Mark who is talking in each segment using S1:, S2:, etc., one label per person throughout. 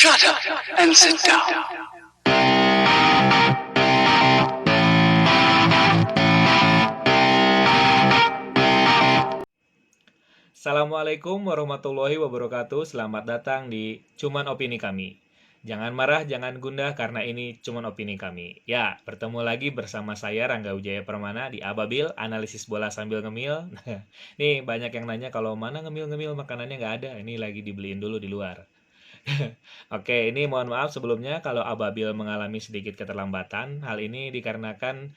S1: Shut up and sit down.
S2: Assalamualaikum warahmatullahi wabarakatuh. Selamat datang di Cuman Opini Kami. Jangan marah, jangan gundah karena ini cuman opini kami. Ya, bertemu lagi bersama saya Rangga Wijaya Permana di Ababil, analisis bola sambil ngemil. Nih banyak yang nanya kalau mana ngemil-ngemil makanannya nggak ada. Ini lagi dibeliin dulu di luar. Oke, ini mohon maaf sebelumnya kalau Ababil mengalami sedikit keterlambatan. Hal ini dikarenakan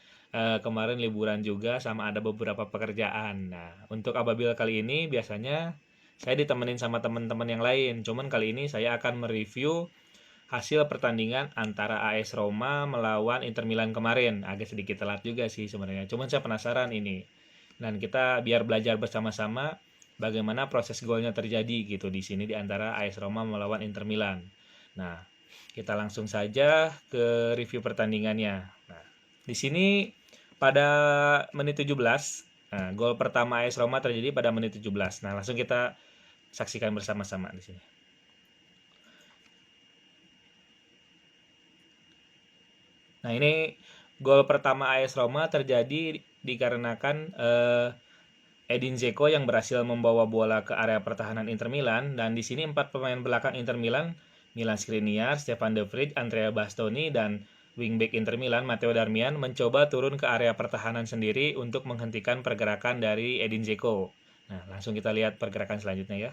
S2: kemarin liburan juga sama ada beberapa pekerjaan. Nah, untuk Ababil kali ini biasanya saya ditemenin sama teman-teman yang lain. Cuman kali ini saya akan mereview hasil pertandingan antara AS Roma melawan Inter Milan kemarin. Agak sedikit telat juga sih sebenarnya. Cuman saya penasaran ini. Dan kita biar belajar bersama-sama bagaimana proses golnya terjadi gitu di sini di antara AS Roma melawan Inter Milan. Nah, kita langsung saja ke review pertandingannya. Nah, di sini pada menit 17, nah, gol pertama AS Roma terjadi pada menit 17. Nah, langsung kita saksikan bersama-sama di sini. Nah, ini gol pertama AS Roma terjadi dikarenakan Edin Dzeko yang berhasil membawa bola ke area pertahanan Inter Milan, dan di sini empat pemain belakang Inter Milan, Milan Skriniar, Stefan De Vrij, Andrea Bastoni, dan wingback Inter Milan Matteo Darmian mencoba turun ke area pertahanan sendiri untuk menghentikan pergerakan dari Edin Dzeko. Nah, langsung kita lihat pergerakan selanjutnya ya.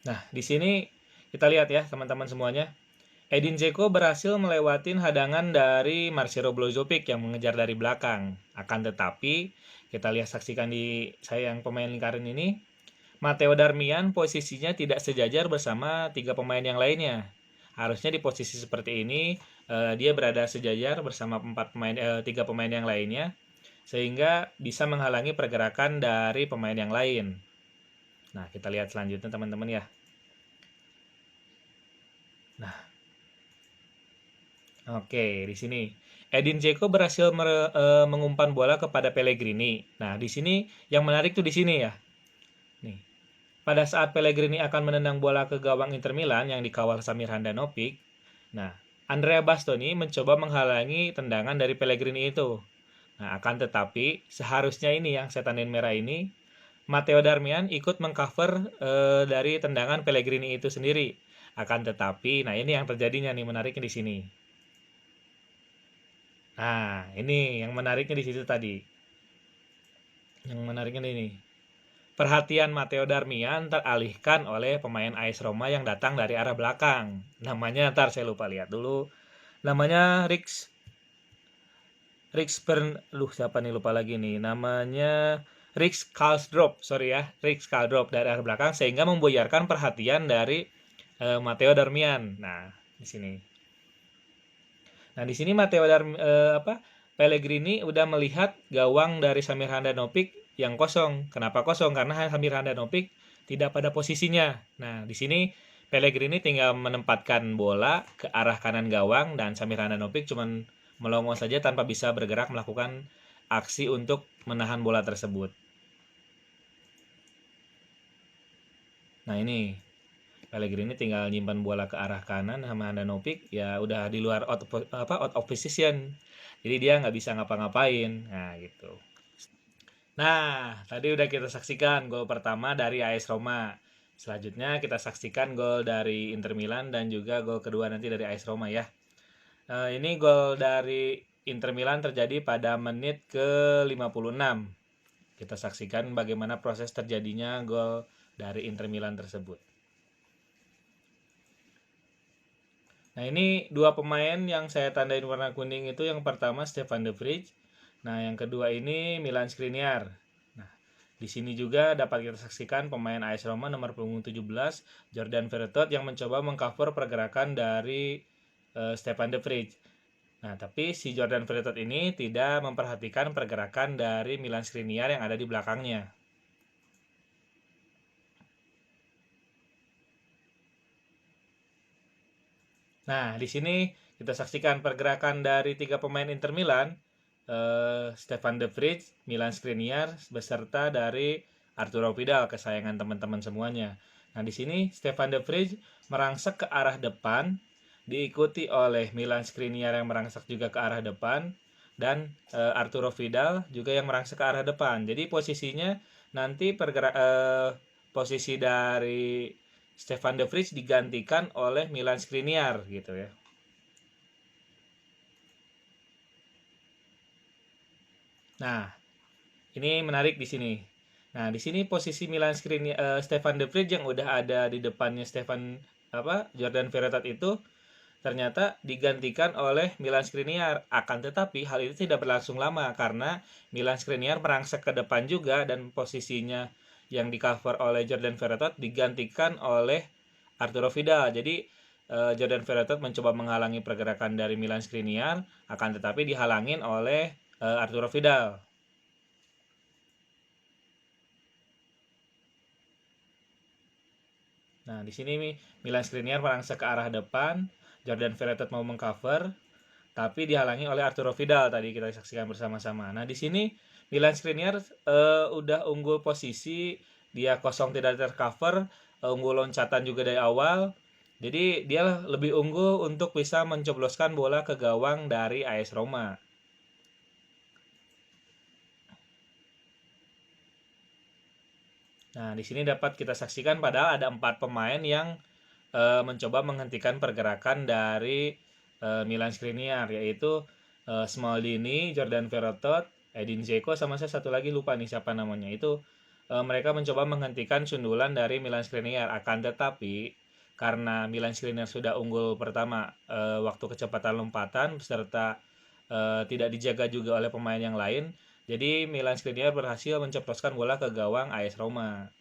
S2: Nah, di sini kita lihat ya teman-teman semuanya. Edin Dzeko berhasil melewatin hadangan dari Marcelo Brozovic yang mengejar dari belakang. Akan tetapi, kita lihat saksikan di saya yang pemain lingkaran ini, Matteo Darmian posisinya tidak sejajar bersama tiga pemain yang lainnya. Harusnya di posisi seperti ini dia berada sejajar bersama tiga pemain yang lainnya, sehingga bisa menghalangi pergerakan dari pemain yang lain. Nah, kita lihat selanjutnya teman-teman ya. Nah, oke, di sini Edin Dzeko berhasil mengumpan bola kepada Pellegrini. Nah, di sini yang menarik tuh di sini ya. Nih, pada saat Pellegrini akan menendang bola ke gawang Inter Milan yang dikawal Samir Handanovic, nah, Andrea Bastoni mencoba menghalangi tendangan dari Pellegrini itu. Nah, akan tetapi seharusnya ini yang setanin merah ini, Matteo Darmian ikut mengcover dari tendangan Pellegrini itu sendiri. Akan tetapi, nah ini yang terjadinya nih menariknya di sini. Nah, ini yang menariknya di situ tadi. Yang menariknya ini. Perhatian Matteo Darmian teralihkan oleh pemain AS Roma yang datang dari arah belakang. Namanya, ntar saya lupa lihat dulu. Namanya siapa nih lupa lagi nih. Namanya Rix Karlsdorp, sorry ya, Rix Karlsdorp dari arah belakang sehingga membuyarkan perhatian dari Matteo Darmian. Nah, di sini. Nah, di sini Pellegrini udah melihat gawang dari Samir Handanovic yang kosong. Kenapa kosong? Karena Samir Handanovic tidak pada posisinya. Nah, di sini Pellegrini tinggal menempatkan bola ke arah kanan gawang dan Samir Handanovic cuma melongo saja tanpa bisa bergerak melakukan aksi untuk menahan bola tersebut. Nah, ini Pellegrini tinggal nyimpan bola ke arah kanan sama Handanovic, ya udah di luar out of position. Jadi dia nggak bisa ngapa-ngapain. Nah, gitu. Nah, tadi udah kita saksikan gol pertama dari AS Roma. Selanjutnya kita saksikan gol dari Inter Milan dan juga gol kedua nanti dari AS Roma ya. Ini gol dari Inter Milan terjadi pada menit ke 56. Kita saksikan bagaimana proses terjadinya gol dari Inter Milan tersebut. Nah, ini dua pemain yang saya tandain warna kuning itu, yang pertama Stefan De Vrij. Nah, yang kedua ini Milan Skriniar. Nah, di sini juga dapat kita saksikan pemain AS Roma nomor punggung 17, Jordan Verretot, yang mencoba mengcover pergerakan dari Stefan De Vrij. Nah, tapi si Jordan Verretot ini tidak memperhatikan pergerakan dari Milan Skriniar yang ada di belakangnya. Nah, di sini kita saksikan pergerakan dari tiga pemain Inter Milan Stefan de Vrij, Milan Skriniar beserta dari Arturo Vidal, kesayangan teman-teman semuanya. Nah, di sini Stefan de Vrij merangsek ke arah depan, diikuti oleh Milan Skriniar yang merangsek juga ke arah depan, dan Arturo Vidal juga yang merangsek ke arah depan. Jadi posisinya nanti posisi dari Stefan de Vrij digantikan oleh Milan Skriniar gitu ya. Nah, ini menarik di sini. Nah, di sini posisi Stefan de Vrij yang udah ada di depannya Jordan Verretot itu ternyata digantikan oleh Milan Skriniar. Akan tetapi hal itu tidak berlangsung lama karena Milan Skriniar merangsek ke depan juga dan posisinya yang di cover oleh Jordan Verretot digantikan oleh Arturo Vidal. Jadi Jordan Verretot mencoba menghalangi pergerakan dari Milan Skriniar, akan tetapi dihalangin oleh Arturo Vidal. Nah, di sini Milan Skriniar merangsek ke arah depan, Jordan Verretot mau mengcover, tapi dihalangi oleh Arturo Vidal tadi kita saksikan bersama-sama. Nah, di sini Milan Skriniar udah unggul posisi, dia kosong tidak tercover, unggul loncatan juga dari awal. Jadi dia lebih unggul untuk bisa mencobloskan bola ke gawang dari AS Roma. Nah, di sini dapat kita saksikan padahal ada 4 pemain yang mencoba menghentikan pergerakan dari Milan Skriniar, yaitu Smaldini, Jordan Verretot, Edin Dzeko, sama saya satu lagi lupa nih siapa namanya. Itu mereka mencoba menghentikan sundulan dari Milan Skriniar. Akan tetapi karena Milan Skriniar sudah unggul pertama waktu kecepatan lompatan serta tidak dijaga juga oleh pemain yang lain, jadi Milan Skriniar berhasil menceploskan bola ke gawang AS Roma.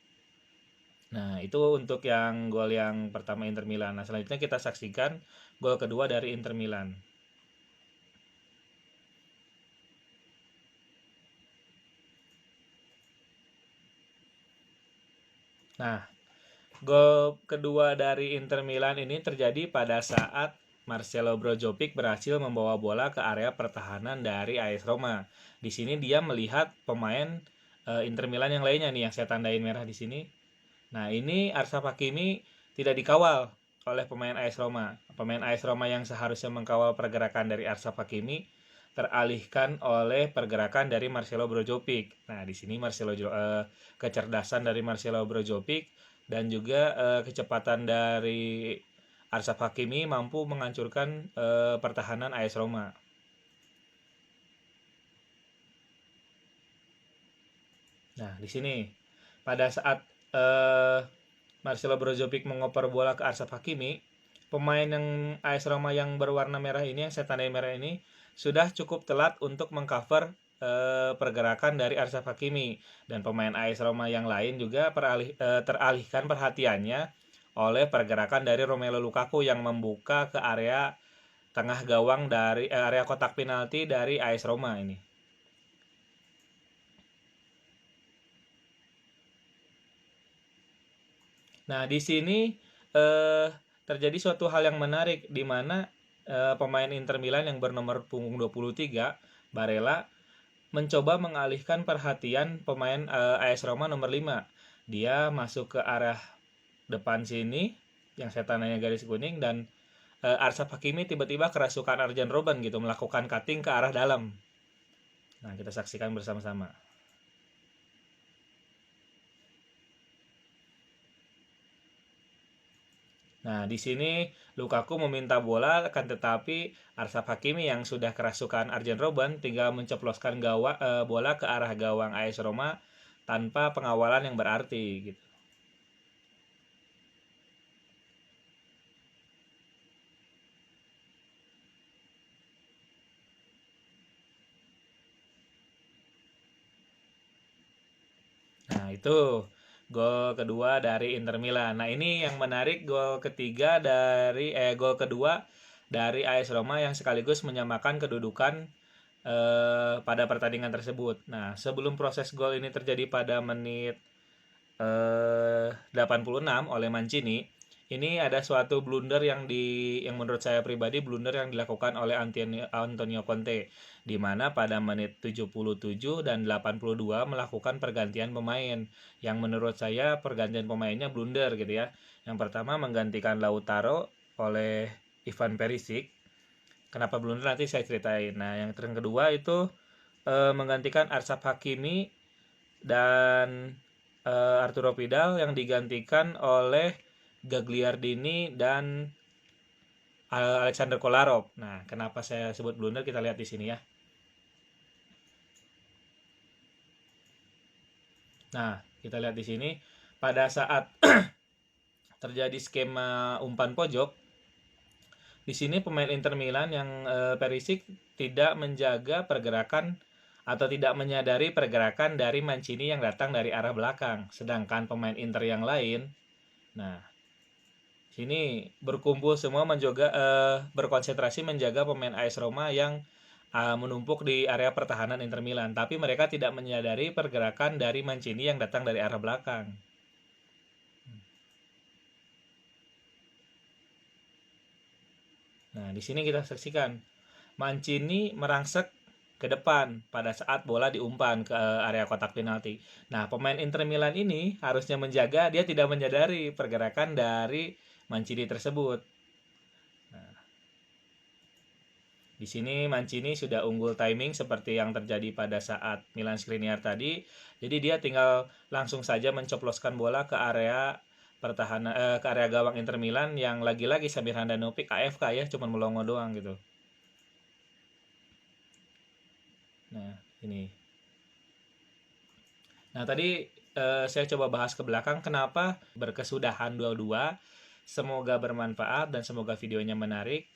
S2: Nah, itu untuk yang gol yang pertama Inter Milan. Nah, selanjutnya kita saksikan gol kedua dari Inter Milan. Nah, gol kedua dari Inter Milan ini terjadi pada saat Marcelo Brozovic berhasil membawa bola ke area pertahanan dari AS Roma. Di sini dia melihat pemain Inter Milan yang lainnya nih yang saya tandain merah di sini. Nah, ini Achraf Hakimi tidak dikawal oleh pemain AS Roma. Pemain AS Roma yang seharusnya mengkawal pergerakan dari Achraf Hakimi teralihkan oleh pergerakan dari Marcelo Brozovic. Nah, di sini kecerdasan dari Marcelo Brozovic dan juga kecepatan dari Achraf Hakimi mampu menghancurkan pertahanan AS Roma. Nah, di sini pada saat eh, Marcelo Brozovic mengoper bola ke Achraf Hakimi, pemain yang AS Roma yang berwarna merah ini, yang saya tandai merah ini, sudah cukup telat untuk mengcover pergerakan dari Achraf Hakimi, dan pemain AS Roma yang lain juga teralihkan perhatiannya oleh pergerakan dari Romelu Lukaku yang membuka ke area tengah gawang dari area kotak penalti dari AS Roma ini. Nah, di sini eh, terjadi suatu hal yang menarik di mana pemain Inter Milan yang bernomor punggung 23, Barella, mencoba mengalihkan perhatian pemain AS Roma nomor 5. Dia masuk ke arah depan sini yang saya tandanya garis kuning dan Achraf Hakimi tiba-tiba kerasukan Arjen Robben gitu melakukan cutting ke arah dalam. Nah, kita saksikan bersama-sama. Nah, di sini Lukaku meminta bola, akan tetapi Achraf Hakimi yang sudah kerasukan Arjen Robben tinggal menceploskan bola ke arah gawang AS Roma tanpa pengawalan yang berarti gitu. Nah, itu gol kedua dari Inter Milan. Nah, ini yang menarik gol kedua dari AS Roma yang sekaligus menyamakan kedudukan pada pertandingan tersebut. Nah, sebelum proses gol ini terjadi pada menit 86 oleh Mancini, Ini ada suatu blunder yang menurut saya pribadi blunder yang dilakukan oleh Antonio Conte, di mana pada menit 77 dan 82 melakukan pergantian pemain yang menurut saya pergantian pemainnya blunder gitu ya. Yang pertama menggantikan Lautaro oleh Ivan Perisic. Kenapa blunder nanti saya ceritain. Nah, yang kedua itu menggantikan Achraf Hakimi dan Arturo Vidal yang digantikan oleh Gagliardini dan Alexander Kolarov. Nah, kenapa saya sebut blunder kita lihat di sini ya. Nah, kita lihat di sini pada saat terjadi skema umpan pojok, di sini pemain Inter Milan yang Perisic tidak menjaga pergerakan atau tidak menyadari pergerakan dari Mancini yang datang dari arah belakang. Sedangkan pemain Inter yang lain, nah sini berkumpul semua berkonsentrasi menjaga pemain AS Roma yang menumpuk di area pertahanan Inter Milan, tapi mereka tidak menyadari pergerakan dari Mancini yang datang dari arah belakang. Nah, di sini kita saksikan Mancini merangsek ke depan pada saat bola diumpan ke area kotak penalti. Nah, pemain Inter Milan ini harusnya menjaga, dia tidak menyadari pergerakan dari Mancini tersebut. Nah, di sini Mancini sudah unggul timing seperti yang terjadi pada saat Milan Skriniar tadi. Jadi dia tinggal langsung saja mencoploskan bola ke area pertahanan ke area gawang Inter Milan yang lagi-lagi Samir Handanovic AFK ya, cuma melongo doang gitu. Nah, ini. Nah, tadi saya coba bahas ke belakang kenapa berkesudahan 2-2. Semoga bermanfaat dan semoga videonya menarik.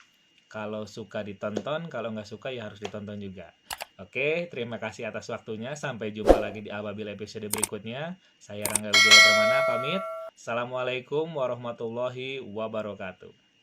S2: Kalau suka ditonton, kalau nggak suka ya harus ditonton juga. Oke, terima kasih atas waktunya. Sampai jumpa lagi di apabila episode berikutnya. Saya Rangga Wijaya Permana pamit. Assalamualaikum warahmatullahi wabarakatuh.